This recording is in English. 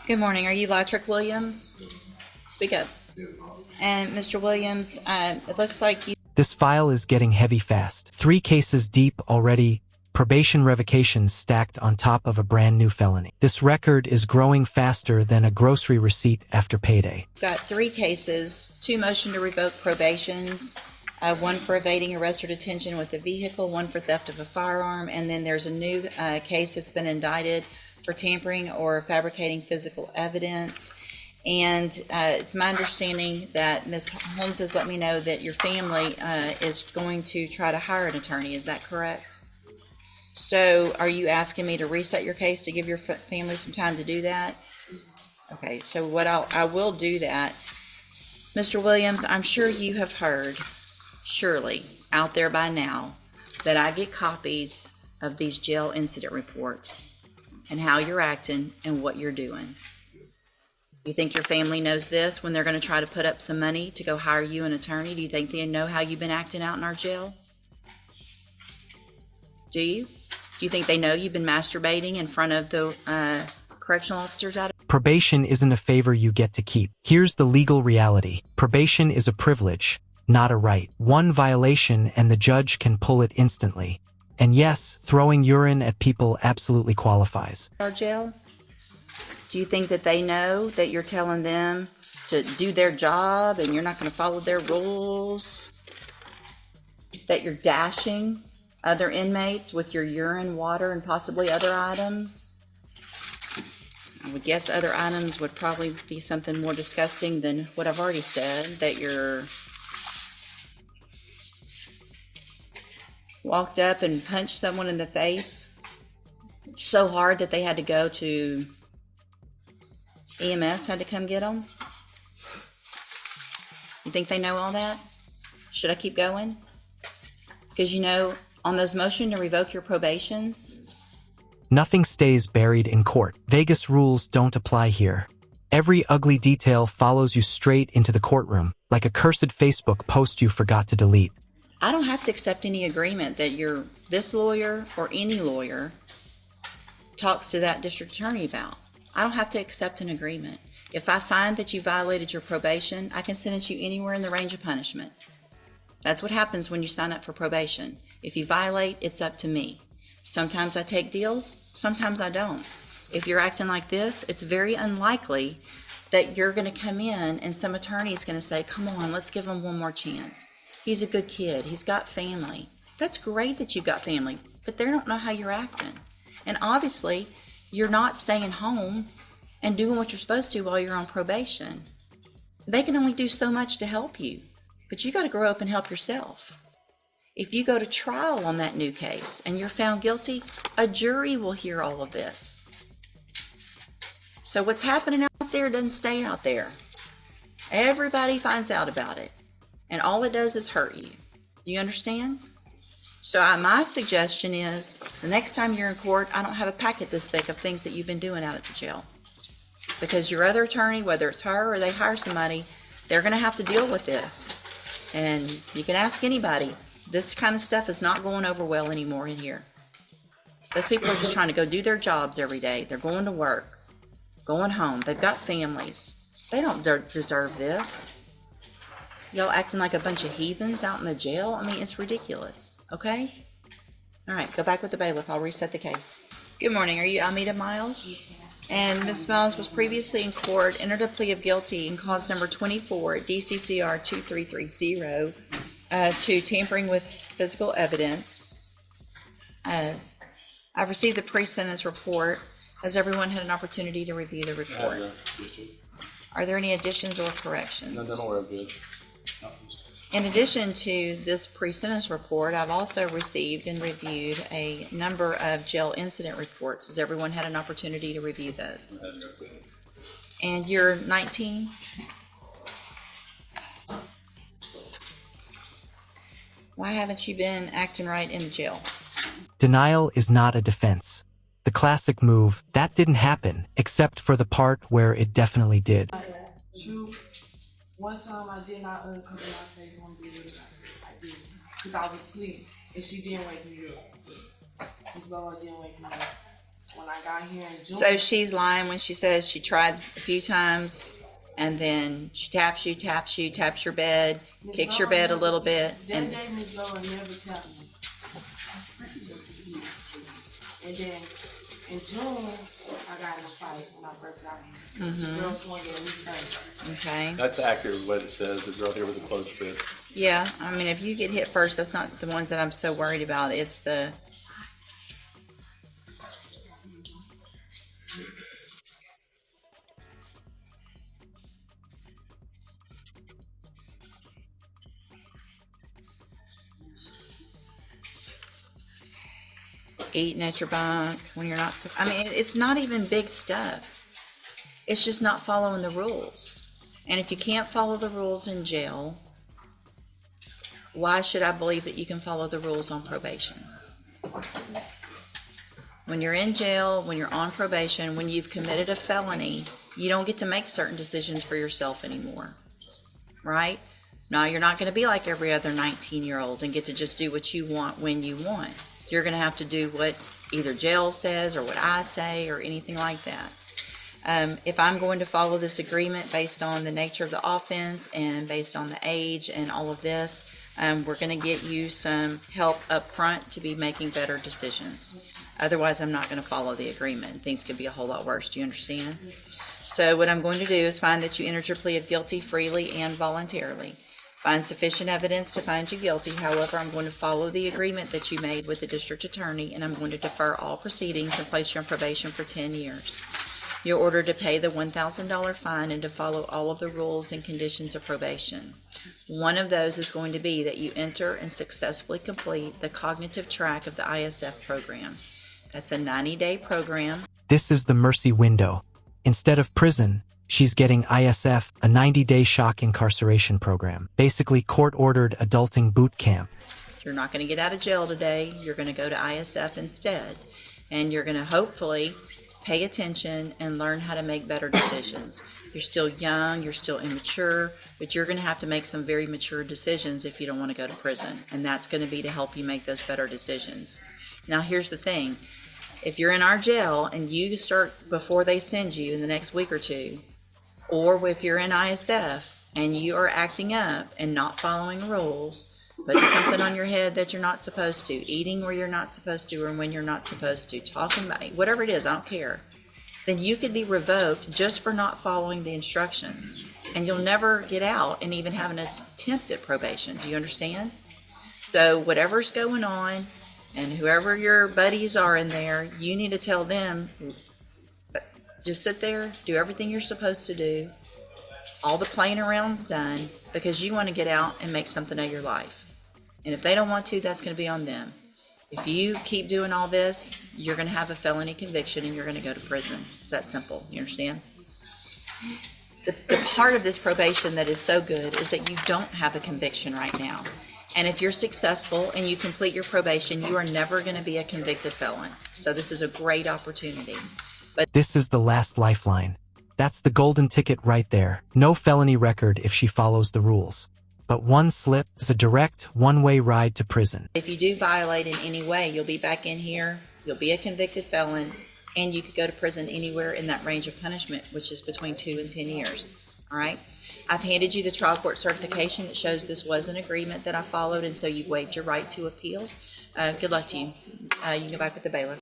Good morning. Are you Lric Williams? Speak up. And Mr. Williams, it looks like you... This file is getting heavy fast. 3 cases deep already, probation revocations stacked on top of a brand new felony. This record is growing faster than a grocery receipt after payday. got 3 cases, 2 motion to revoke probations, 1 for evading arrest or detention with a vehicle, 1 for theft of a firearm, and then there's a new case that's been indicted for tampering or fabricating physical evidence. And it's my understanding that Ms. Holmes has let me know that your family is going to try to hire an attorney. Is that correct? So are you asking me to reset your case to give your family some time to do that? Okay, so what I will do that. Mr. Williams, I'm sure you have heard, surely, out there by now, that I get copies of these jail incident reports and how you're acting and what you're doing. You think your family knows this when they're going to try to put up some money to go hire you an attorney? Do you think they know how you've been acting out in our jail? Do you? Do you think they know you've been masturbating in front of the correctional officers out? Probation isn't a favor you get to keep. Here's the legal reality. Probation is a privilege, not a right. 1 violation and the judge can pull it instantly. And yes, throwing urine at people absolutely qualifies. Our jail? Do you think that they know that you're telling them to do their job and you're not going to follow their rules? That you're dashing other inmates with your urine, water, and possibly other items? I would guess other items would probably be something more disgusting than what I've already said, that you're walked up and punched someone in the face so hard that they had to go to EMS, had to come get them. You think they know all that? Should I keep going? Because on those motion to revoke your probations, Nothing stays buried in court. Vegas rules don't apply here. Every ugly detail follows you straight into the courtroom, like a cursed Facebook post you forgot to delete. I don't have to accept any agreement that this lawyer or any lawyer talks to that district attorney about. I don't have to accept an agreement. If I find that you violated your probation, I can sentence you anywhere in the range of punishment. That's what happens when you sign up for probation. If you violate, it's up to me. Sometimes I take deals, sometimes I don't. If you're acting like this, it's very unlikely that you're going to come in and some attorney is going to say, come on, let's give him one more chance. He's a good kid. He's got family. That's great that you've got family, but they don't know how you're acting. And obviously, you're not staying home and doing what you're supposed to while you're on probation. They can only do so much to help you, but you got to grow up and help yourself. If you go to trial on that new case and you're found guilty, a jury will hear all of this. So what's happening out there doesn't stay out there. Everybody finds out about it, and all it does is hurt you. Do you understand? So my suggestion is, the next time you're in court, I don't have a packet this thick of things that you've been doing out at the jail. Because your other attorney, whether it's her or they hire somebody, they're going to have to deal with this. And you can ask anybody. This kind of stuff is not going over well anymore in here. Those people are just trying to go do their jobs every day. They're going to work, going home. They've got families. They don't deserve this. Y'all acting like a bunch of heathens out in the jail? I mean, it's ridiculous, okay? All right, go back with the bailiff. I'll reset the case. Good morning. Are you Amita Miles? And Ms. Miles was previously in court, entered a plea of guilty in cause number 24, DCCR 2330, to tampering with physical evidence. I've received the pre-sentence report. Has everyone had an opportunity to review the report? Are there any additions or corrections? No, don't worry, good. In addition to this pre-sentence report, I've also received and reviewed a number of jail incident reports. Has everyone had an opportunity to review those? And you're 19? Why haven't you been acting right in the jail? Denial is not a defense. The classic move, that didn't happen, except for the part where it definitely did. One time I did not cover my face on the video. I did. Because I was asleep and she didn't wake me up. Miss Bella didn't wake me up. when I got here in June. So she's lying when she says she tried a few times, and then she taps you, taps your bed, kicks your bed a little bit, That and day Miss Lola never tapped me. And then in June, I got in a fight when I first got here. The girl swung at me first. okay. That's accurate what it says, the girl here with the closed fist. Yeah, I mean, if you get hit first, that's not the ones that I'm so worried about. It's the... eating at your bunk when you're not... I mean, it's not even big stuff. It's just not following the rules. And if you can't follow the rules in jail, why should I believe that you can follow the rules on probation? When you're in jail, when you're on probation, when you've committed a felony, you don't get to make certain decisions for yourself anymore, right? Now, you're not going to be like every other 19-year-old and get to just do what you want when you want. You're going to have to do what either jail says or what I say or anything like that. If I'm going to follow this agreement based on the nature of the offense and based on the age and all of this, we're going to get you some help up front to be making better decisions. Otherwise, I'm not going to follow the agreement. Things could be a whole lot worse. Do you understand? So what I'm going to do is find that you entered your plea of guilty freely and voluntarily. Find sufficient evidence to find you guilty. However, I'm going to follow the agreement that you made with the district attorney, and I'm going to defer all proceedings and place you on probation for 10 years. You're ordered to pay the $1,000 fine and to follow all of the rules and conditions of probation. One of those is going to be that you enter and successfully complete the cognitive track of the ISF program. That's a 90-day program. This is the mercy window. Instead of prison, she's getting ISF, a 90-day shock incarceration program. Basically court-ordered adulting boot camp. You're not going to get out of jail today. You're going to go to ISF instead. And you're going to hopefully pay attention and learn how to make better decisions. You're still young, you're still immature, but you're going to have to make some very mature decisions if you don't want to go to prison. And that's going to be to help you make those better decisions. Now, here's the thing. If you're in our jail and you start before they send you in the next week or two, or if you're in ISF and you are acting up and not following rules, putting something on your head that you're not supposed to, eating where you're not supposed to or when you're not supposed to, talking about whatever it is, I don't care, then you could be revoked just for not following the instructions. And you'll never get out and even have an attempt at probation. Do you understand? So whatever's going on and whoever your buddies are in there, you need to tell them, just sit there, do everything you're supposed to do. All the playing around's done because you want to get out and make something of your life. And if they don't want to, that's going to be on them. If you keep doing all this, you're going to have a felony conviction and you're going to go to prison. It's that simple. You understand? The part of this probation that is so good is that you don't have a conviction right now. And if you're successful and you complete your probation, you are never going to be a convicted felon. So this is a great opportunity. But This is the last lifeline. That's the golden ticket right there. No felony record if she follows the rules. But one slip is a direct, one-way ride to prison. if you do violate in any way, you'll be back in here, you'll be a convicted felon, and you could go to prison anywhere in that range of punishment, which is between 2 and 10 years. All right? I've handed you the trial court certification that shows this was an agreement that I followed, and so you've waived your right to appeal. Good luck to you. You can go back with the bailiff.